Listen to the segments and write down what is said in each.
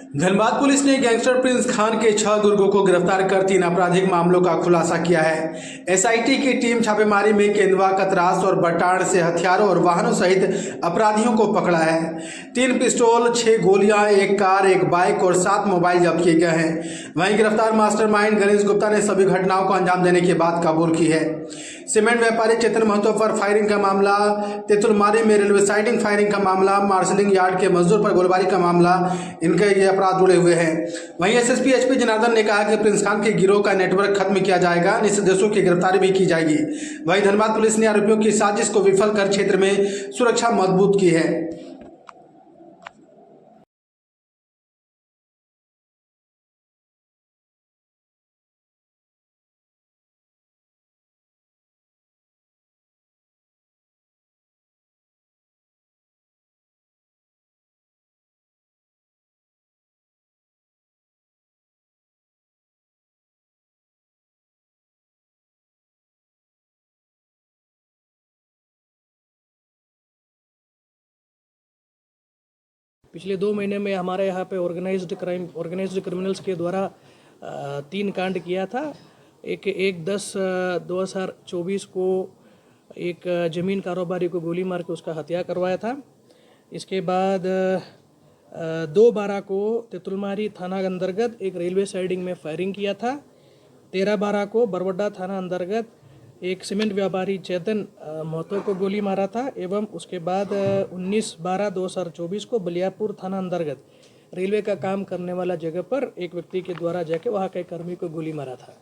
Dhanbad police ने gangster Prince Khan के 6 गुर्गों को गिरफ्तार कर 3 आपराधिक मामलों का खुलासा किया है। एसआईटी की टीम छापेमारी में केंदुआ, कतरास और बटाण से हथियारों और वाहनों सहित अपराधियों को पकड़ा है। 3 पिस्तौल, 6 गोलियां, 1 कार, 1 बाइक और 7 मोबाइल जब्त किए गए हैं। वहीं गिरफ्तार मास्टरमाइंड गणेश गुप्ता ने सभी घटनाओं को अंजाम देने की बात कबूल की है। सीमेंट व्यापारी चेतन महतो पर फायरिंग का मामला, तेतुलमारी में रेलवे साइडिंग फायरिंग का मामला, मार्शलिंग यार्ड के मजदूर पर गोलीबारी का मामला, इनके ये अपराध जुड़े हुए हैं। वहीं एसएसपी एचपी जनार्दन ने कहा कि प्रिंस खान के गिरोह का नेटवर्क खत्म किया जाएगा, निषेधों की गिरफ्तारी भी की जाएगी। वहीं धनबाद पुलिस ने आरोपियों की साजिश को विफल कर क्षेत्र में सुरक्षा मजबूत की है। पिछले 2 महीने में हमारे यहाँ पे ऑर्गेनाइज्ड क्रिमिनल्स के द्वारा 3 कांड किया था। एक 10/10/2024 को एक ज़मीन कारोबारी को गोली मार के उसका हत्या करवाया था। इसके बाद 2/12 को तेतुलमारी थाना अंतर्गत एक रेलवे साइडिंग में फायरिंग किया था। 13/12 को बरवड्डा थाना अंतर्गत एक सीमेंट व्यापारी चेतन महतो को गोली मारा था। एवं उसके बाद 19/12/2024 को बलियापुर थाना अंतर्गत रेलवे का काम करने वाला जगह पर एक व्यक्ति के द्वारा जाके वहाँ के कर्मी को गोली मारा था।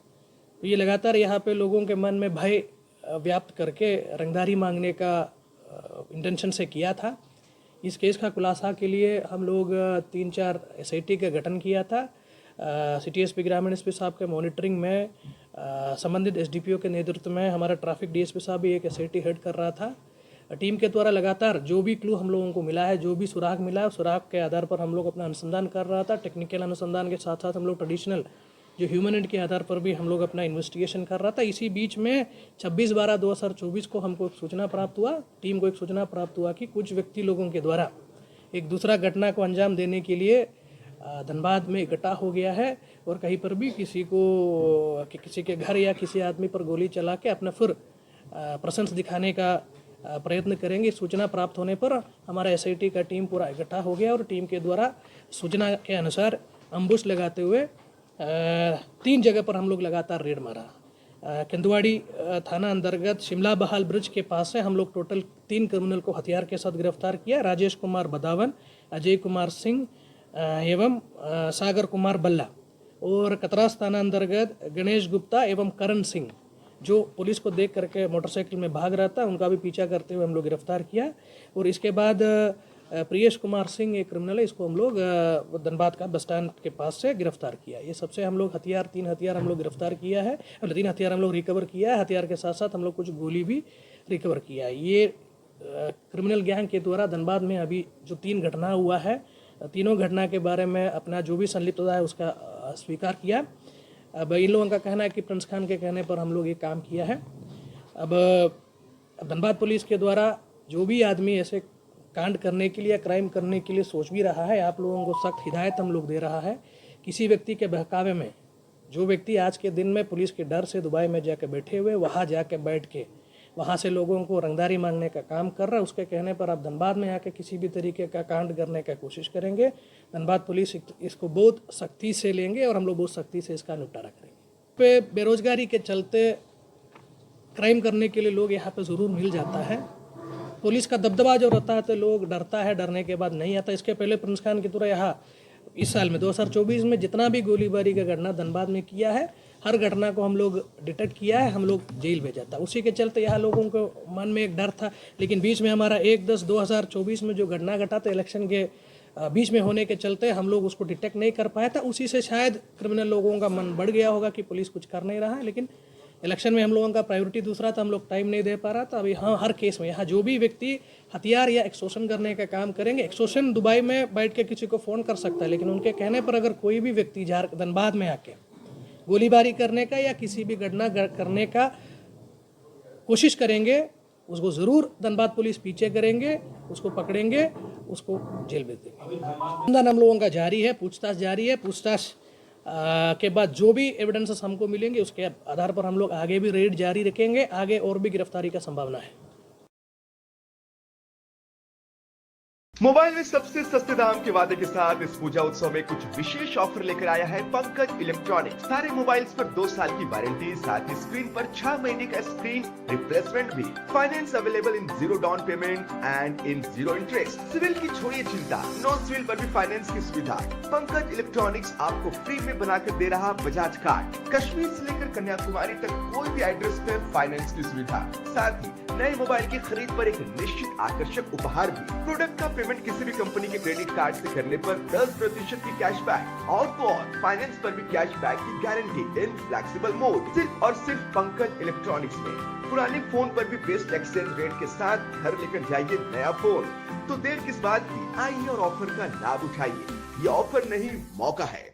तो ये लगातार यहाँ पे लोगों के मन में भय व्याप्त करके रंगदारी मांगने का इंटेंशन से किया था। इस केस का खुलासा के लिए हम लोग 3-4 एसआईटी का गठन किया था। सिटी एसपी ग्रामीण एसपी साहब के मॉनिटरिंग में संबंधित एसडीपीओ के नेतृत्व में हमारा ट्रैफिक डीएसपी साहब भी एक एसआईटी हेड कर रहा था। टीम के द्वारा लगातार जो भी क्लू हम लोगों को मिला है, जो भी सुराग मिला है, सुराग के आधार पर हम लोग अपना अनुसंधान कर रहा था। टेक्निकल अनुसंधान के साथ साथ हम लोग ट्रेडिशनल जो ह्यूमन एंड के आधार पर भी हम लोग अपना इन्वेस्टिगेशन कर रहा था। इसी बीच में 26/12/2024 को हमको सूचना प्राप्त हुआ, टीम को एक सूचना प्राप्त हुआ कि कुछ व्यक्ति लोगों के द्वारा एक दूसरा घटना को अंजाम देने के लिए धनबाद में इकट्ठा हो गया है और कहीं पर भी किसी के घर या किसी आदमी पर गोली चला के अपना फिर प्रेजेंस दिखाने का प्रयत्न करेंगे। सूचना प्राप्त होने पर हमारा एसआईटी का टीम पूरा इकट्ठा हो गया और टीम के द्वारा सूचना के अनुसार अम्बुश लगाते हुए 3 जगह पर हम लोग लगातार रेड मारा। केंदुआड़ी थाना अंतर्गत शिमला बहाल ब्रिज के पास से हम लोग टोटल 3 क्रिमिनल को हथियार के साथ गिरफ्तार किया। राजेश कुमार बदावन, अजय कुमार सिंह एवं सागर कुमार बल्ला। और कतरास थाना अंतर्गत गणेश गुप्ता एवं करण सिंह जो पुलिस को देख करके मोटरसाइकिल में भाग रहा था, उनका भी पीछा करते हुए हम लोग गिरफ्तार किया। और इसके बाद प्रियेश कुमार सिंह एक क्रिमिनल है, इसको हम लोग धनबाद का बस स्टैंड के पास से गिरफ्तार किया। ये सबसे हम लोग 3 हथियार हम लोग गिरफ्तार किया है, 3 हथियार हम लोग रिकवर किया है। हथियार के साथ साथ हम लोग कुछ गोली भी रिकवर किया है। ये क्रिमिनल गैंग के द्वारा धनबाद में अभी जो 3 घटना हुआ है, तीनों घटना के बारे में अपना जो भी संलिप्तता है उसका स्वीकार किया। अब इन लोगों का कहना है कि प्रिंस खान के कहने पर हम लोग ये काम किया है। अब धनबाद पुलिस के द्वारा जो भी आदमी ऐसे कांड करने के लिए या क्राइम करने के लिए सोच भी रहा है, आप लोगों को सख्त हिदायत हम लोग दे रहा है। किसी व्यक्ति के बहकावे में जो व्यक्ति आज के दिन में पुलिस के डर से दुबई में जाकर बैठे हुए, वहाँ जाके बैठ के वहाँ से लोगों को रंगदारी मांगने का काम कर रहा है, उसके कहने पर आप धनबाद में आके किसी भी तरीके का कांड करने का कोशिश करेंगे, धनबाद पुलिस इसको बहुत सख्ती से लेंगे और हम लोग बहुत सख्ती से इसका निपटारा करेंगे। पे बेरोजगारी के चलते क्राइम करने के लिए लोग यहाँ पे ज़रूर मिल जाता है। पुलिस का दबदबा जो रहता है तो लोग डरता है, डरने के बाद नहीं आता। इसके पहले प्रिंस खान की तरह यहाँ इस साल में 2024 में जितना भी गोलीबारी का घटना धनबाद में किया है, हर घटना को हम लोग डिटेक्ट किया है, हम लोग जेल भेजा था। उसी के चलते यहाँ लोगों को मन में एक डर था। लेकिन बीच में हमारा 1/10/2024 में जो घटना घटा था इलेक्शन के बीच में होने के चलते हम लोग उसको डिटेक्ट नहीं कर पाया था। उसी से शायद क्रिमिनल लोगों का मन बढ़ गया होगा कि पुलिस कुछ कर नहीं रहा है। लेकिन इलेक्शन में हम लोगों का प्रायोरिटी दूसरा था, हम लोग टाइम नहीं दे पा रहा था। अभी हाँ, हर केस में यहाँ जो भी व्यक्ति हथियार या एक्सटॉर्शन करने का काम करेंगे, एक्सटॉर्शन दुबई में बैठ के किसी को फ़ोन कर सकता है, लेकिन उनके कहने पर अगर कोई भी व्यक्ति धनबाद में आके गोलीबारी करने का या किसी भी घटना करने का कोशिश करेंगे उसको ज़रूर धनबाद पुलिस पीछे करेंगे, उसको पकड़ेंगे, उसको जेल भेज देंगे। अनुसंधान हम लोगों का जारी है, पूछताछ जारी है। पूछताछ के बाद जो भी एविडेंसेस हमको मिलेंगे उसके आधार पर हम लोग आगे भी रेड जारी रखेंगे। आगे और भी गिरफ्तारी का संभावना है। मोबाइल में सबसे सस्ते दाम के वादे के साथ इस पूजा उत्सव में कुछ विशेष ऑफर लेकर आया है पंकज इलेक्ट्रॉनिक्स। सारे मोबाइल्स पर 2 साल की वारंटी, साथ ही स्क्रीन पर 6 महीने का स्क्रीन रिप्लेसमेंट भी। Finance available in 0 down payment and in 0 interest. CIBIL की छोड़िए चिंता, नॉन सिविल पर भी फाइनेंस की सुविधा। पंकज इलेक्ट्रॉनिक्स आपको फ्री में बनाकर दे रहा बजाज कार्ड। कश्मीर से लेकर कन्याकुमारी तक कोई भी एड्रेस पर फाइनेंस की सुविधा। साथ ही नए मोबाइल की खरीद पर एक निश्चित आकर्षक उपहार भी। प्रोडक्ट का पेमेंट किसी भी कंपनी के क्रेडिट कार्ड से करने पर 10% की कैशबैक और तो और फाइनेंस पर भी कैशबैक की गारंटी इन फ्लेक्सिबल मोड। सिर्फ और सिर्फ पंकज इलेक्ट्रॉनिक्स में। पुराने फोन पर भी बेस्ट एक्सचेंज रेट के साथ घर लेकर जाइए नया फोन। तो देर किस बात की, आइए और ऑफर का लाभ उठाइए। ये ऑफर नहीं, मौका है।